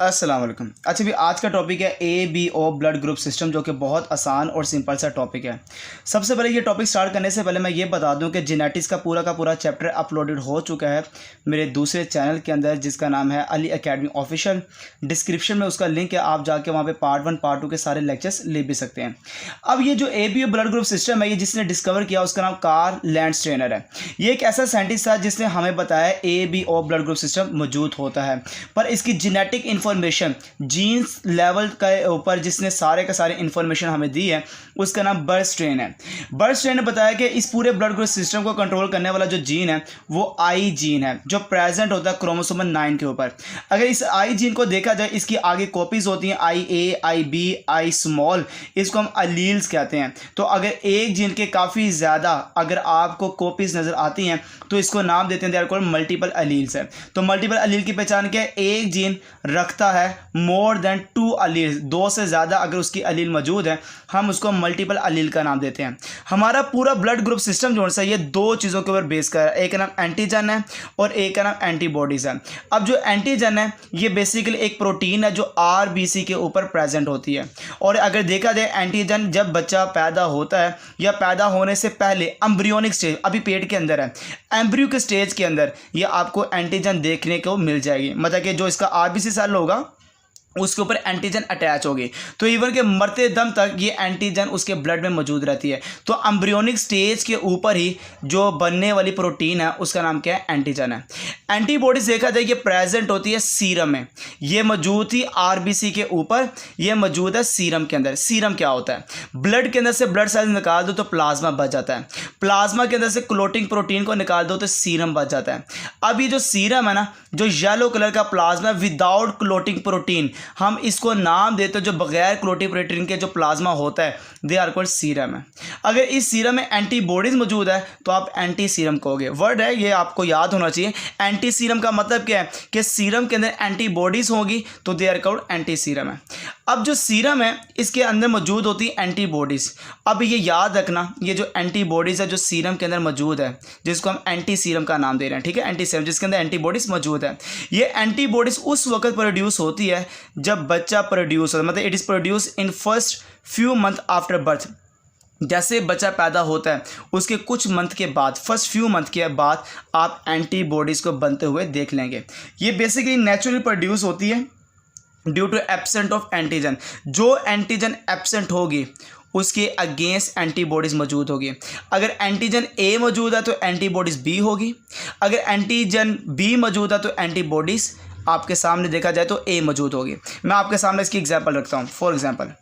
अस्सलाम वालेकुम। अच्छा भी आज का टॉपिक है ABO ब्लड ग्रुप सिस्टम, जो कि बहुत आसान और सिंपल सा टॉपिक है। सबसे पहले ये टॉपिक स्टार्ट करने से पहले मैं ये बता दूं कि जेनेटिक्स का पूरा चैप्टर अपलोडेड हो चुका है मेरे दूसरे चैनल के अंदर, जिसका नाम है अली एकेडमी ऑफिशियल। डिस्क्रिप्शन में उसका लिंक है, आप जाके वहाँ पर पार्ट 1 पार्ट 2 के सारे लेक्चर्स ले भी सकते हैं। अब ये जो ABO ब्लड ग्रुप सिस्टम है, ये जिसने डिस्कवर किया उसका नाम कार्ल लैंडस्टेनर है। ये एक ऐसा साइंटिस्ट था जिसने हमें बताया ABO ब्लड ग्रुप सिस्टम मौजूद होता है, पर इसकी जेनेटिक इन्फॉर्मेशन जीन्स लेवल के ऊपर जिसने सारे का सारे इन्फॉर्मेशन हमें दी है, उसका नाम बर्स्ट्रेन है। बर्स्ट्रेन ने बताया कि इस पूरे ब्लड ग्रुप सिस्टम को कंट्रोल करने वाला जो जीन है वो आई जीन है, जो प्रेजेंट होता है क्रोमोसोम 9 के ऊपर। अगर इस आई जीन को देखा जाए, इसकी आगे कॉपीज होती हैं IA, IB, I स्मॉल, इसको हम अलील्स कहते हैं। तो अगर एक जीन के काफ़ी ज़्यादा अगर आपको कॉपीज नज़र आती हैं तो इसको नाम देते हैं, they are called multiple alleles है। तो मल्टीपल अलील की पहचान क्या है? एक जीन रखता है मोर देन 2 अलील, 2 से ज़्यादा अगर उसकी अलील मौजूद है, हम उसको मल्टीपल अलील का नाम देते हैं। हमारा पूरा ब्लड ग्रुप सिस्टम जो है ये 2 चीज़ों के ऊपर बेस कर रहा है, एक का नाम एंटीजन है और एक का नाम एंटीबॉडीज़ है। अब जो एंटीजन है ये बेसिकली एक प्रोटीन है जो RBC के ऊपर प्रेजेंट होती है। और अगर देखा जाए, एंटीजन जब बच्चा पैदा होता है या पैदा होने से पहले एम्ब्रियोनिक स्टेज, अभी पेट के अंदर है, एम्ब्रियो के स्टेज के अंदर ये आपको एंटीजन देखने को मिल जाएगी। मतलब कि जो इसका RBC सेल होगा उसके ऊपर एंटीजन अटैच होगी, तो इवन के मरते दम तक ये एंटीजन उसके ब्लड में मौजूद रहती है। तो एम्ब्रियोनिक स्टेज के ऊपर ही जो बनने वाली प्रोटीन है उसका नाम क्या है? एंटीजन है। एंटीबॉडीज देखा जाए ये प्रेजेंट होती है सीरम में, ये मौजूद थी RBC के ऊपर, ये मौजूद है सीरम के अंदर। सीरम क्या होता है? ब्लड के अंदर से ब्लड सेल्स निकाल दो तो प्लाज्मा बच जाता है, प्लाज्मा के अंदर से क्लोटिंग प्रोटीन को निकाल दो तो सीरम बच जाता है। अब ये जो सीरम है ना, जो येलो कलर का प्लाज्मा विदाउट क्लोटिंग प्रोटीन, हम इसको नाम देते हैं जो बगैर क्लोटिंग प्रोटीन के जो प्लाज्मा होता है, दे आर कॉल्ड सीरम है। अगर इस सीरम में एंटीबॉडीज मौजूद है तो आप एंटी सीरम कहोगे। वर्ड है ये, आपको याद होना चाहिए। एंटी सीरम का मतलब क्या है? कि सीरम के अंदर एंटीबॉडीज होगी तो they are called anti serum है। अब जो सीरम है इसके अंदर मौजूद होती है एंटीबॉडीज। अब ये याद रखना, ये जो एंटीबॉडीज है जो सीरम के अंदर मौजूद है, जिसको हम एंटी सीरम का नाम दे रहे हैं, ठीक है, एंटी सीरम, जिसके अंदर एंटीबॉडीज मौजूद है। ये एंटीबॉडीज उस वक्त प्रोड्यूस होती है जब बच्चा प्रोड्यूस होता है, मतलब it is produce in first few month after birth. जैसे बच्चा पैदा होता है उसके कुछ मंथ के बाद, फर्स्ट फ्यू मंथ के बाद आप एंटीबॉडीज़ को बनते हुए देख लेंगे। ये बेसिकली नेचुरली प्रोड्यूस होती है due to absent of antigen. जो एंटीजन एब्सेंट होगी उसके अगेंस्ट एंटीबॉडीज़ मौजूद होगी। अगर एंटीजन A मौजूद है तो एंटीबॉडीज़ B होगी, अगर एंटीजन B मौजूद है तो एंटीबॉडीज़ आपके सामने देखा जाए तो A मौजूद होगी। मैं आपके सामने इसकी एग्जांपल रखता हूँ। फॉर एग्जांपल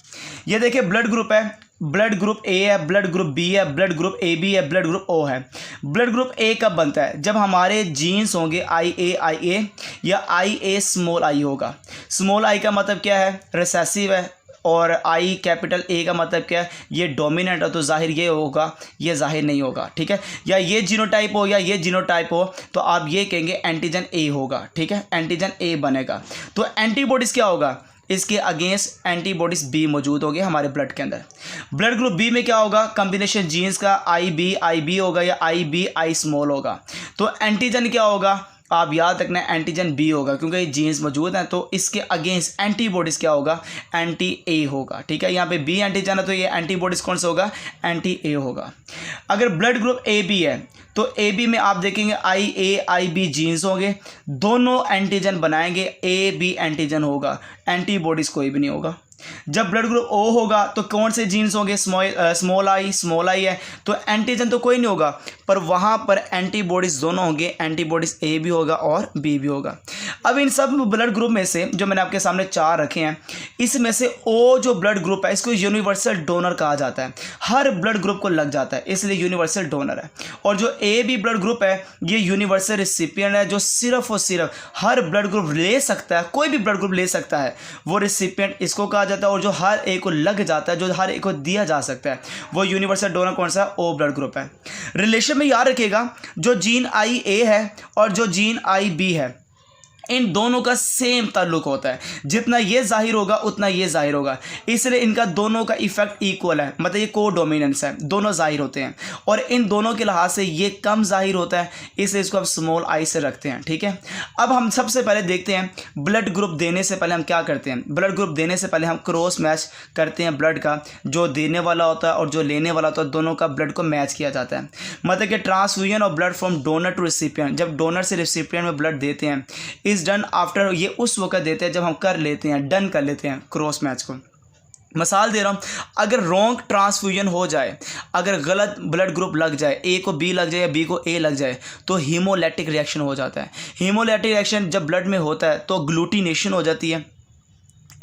ये देखिए, ब्लड ग्रुप है, ब्लड ग्रुप A है, ब्लड ग्रुप B है, ब्लड ग्रुप AB है, ब्लड ग्रुप O है। ब्लड ग्रुप A कब बनता है? जब हमारे जीन्स होंगे IA या IA स्मॉल I होगा। स्मॉल I का मतलब क्या है? रिसेसिव है, और I कैपिटल A का मतलब क्या है? ये डोमिनेंट है, तो जाहिर ये होगा, ये जाहिर नहीं होगा, ठीक है। या ये जीनोटाइप हो या ये जीनोटाइप हो तो आप ये कहेंगे एंटीजन A होगा, ठीक है, एंटीजन A बनेगा। तो एंटीबॉडीज़ क्या होगा? इसके अगेंस्ट एंटीबॉडीज़ B मौजूद होगी हमारे ब्लड के अंदर। ब्लड ग्रुप B में क्या होगा? कम्बिनेशन जीन्स का IB होगा या IB I स्मॉल होगा। तो एंटीजन क्या होगा? आप याद रखना एंटीजन B होगा, क्योंकि ये जीन्स मौजूद हैं, तो इसके अगेंस्ट एंटीबॉडीज़ क्या होगा? एंटी A होगा, ठीक है। यहाँ पे B एंटीजन है तो ये एंटीबॉडीज़ कौन सा होगा? एंटी A होगा। अगर ब्लड ग्रुप AB है तो AB में आप देखेंगे IB जीन्स होंगे, दोनों एंटीजन बनाएंगे, AB एंटीजन होगा, एंटीबॉडीज़ कोई भी नहीं होगा। जब ब्लड ग्रुप O होगा तो कौन से जीन्स होंगे? स्मॉल आई है, तो एंटीजन तो कोई नहीं होगा, पर वहाँ पर एंटीबॉडीज़ दोनों होंगे, एंटीबॉडीज़ A भी होगा और B भी होगा। अब इन सब ब्लड ग्रुप में से जो मैंने आपके सामने 4 रखे हैं, इसमें से O जो ब्लड ग्रुप है इसको यूनिवर्सल डोनर कहा जाता है, हर ब्लड ग्रुप को लग जाता है, इसलिए यूनिवर्सल डोनर है। और जो AB ब्लड ग्रुप है ये यूनिवर्सल रिसिपिएंट है, जो सिर्फ और सिर्फ हर ब्लड ग्रुप ले सकता है, कोई भी ब्लड ग्रुप ले सकता है, वो रिसिपिएंट इसको कहा जाता है। और जो हर एक को लग जाता है, जो हर एक को दिया जा सकता है, वो यूनिवर्सल डोनर कौन सा? O ब्लड ग्रुप है। रिलेशन में याद रखिएगा, जो जीन IA है और जो जीन IB है, इन दोनों का सेम ताल्लुक होता है, जितना ये जाहिर होगा उतना ये जाहिर होगा, इसलिए इनका दोनों का इफेक्ट इक्वल है, मतलब ये को डोमिनेंस है, दोनों जाहिर होते हैं और इन दोनों के लिहाज से ये कम जाहिर होता है, इसलिए इसको हम स्मॉल आई से रखते हैं। ठीक है, अब हम सबसे पहले देखते हैं ब्लड ग्रुप देने से पहले हम क्या करते हैं। ब्लड ग्रुप देने से पहले हम क्रॉस मैच करते हैं ब्लड का, जो देने वाला होता है और जो लेने वाला होता है दोनों का ब्लड को मैच किया जाता है। मतलब कि transfusion of blood from donor to recipient, जब डोनर से रिसिपिएंट में ब्लड देते हैं, इज डन आफ्टर, ये उस वक्त देते हैं जब हम कर लेते हैं, डन कर लेते हैं क्रॉस मैच को। मिसाल दे रहा हूँ, अगर रॉन्ग ट्रांसफ्यूजन हो जाए, अगर गलत ब्लड ग्रुप लग जाए, ए को बी लग जाए या बी को ए लग जाए, तो हीमोलैटिक रिएक्शन हो जाता है। हीमोलैटिक रिएक्शन जब ब्लड में होता है तो ग्लूटिनेशन हो जाती है,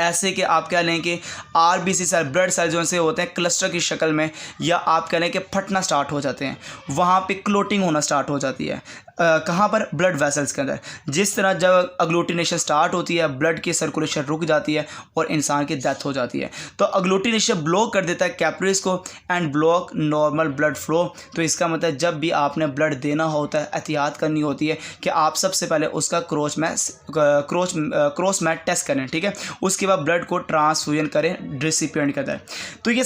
ऐसे कि आप कह लें कि आरबीसी सेल, ब्लड सेल जो से होते हैं क्लस्टर की शक्ल में, या आप कह लें कि फटना स्टार्ट हो जाते हैं, वहाँ पे क्लोटिंग होना स्टार्ट हो जाती है। कहाँ पर? ब्लड वेसल्स के अंदर। जिस तरह जब अग्लूटिनेशन स्टार्ट होती है, ब्लड की सर्कुलेशन रुक जाती है और इंसान की डेथ हो जाती है। तो अग्लूटिनेशन ब्लॉक कर देता है कैपिलरीज को and block normal blood flow. तो इसका मतलब जब भी आपने ब्लड देना होता है, एहतियात करनी होती है कि आप सबसे पहले उसका क्रॉस मैच टेस्ट करें। ठीक है, उसके बाद ब्लड को ट्रांसफ्यूजन करें रिसिपिएंट के अंदर। तो ये